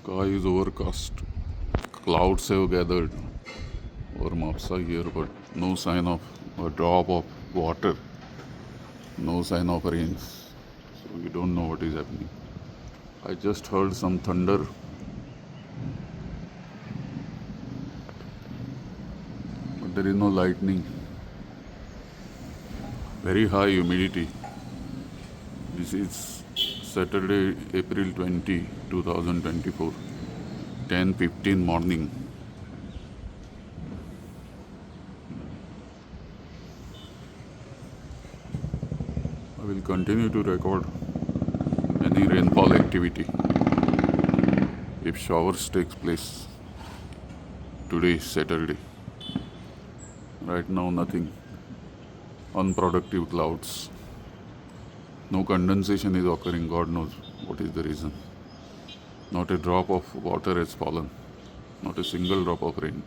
Sky is overcast. Clouds have gathered over Mapusa here, but no sign of a drop of water, no sign of rains. So we don't know what is happening. I just heard some thunder, but there is no lightning. Very high humidity. This is Saturday, April 20, 2024, 10:15 morning. I will continue to record any rainfall activity if showers takes place. Today is Saturday. Right now nothing. Unproductive clouds. No condensation is occurring. God knows what is the reason. Not a drop of water has fallen. Not a single drop of rain.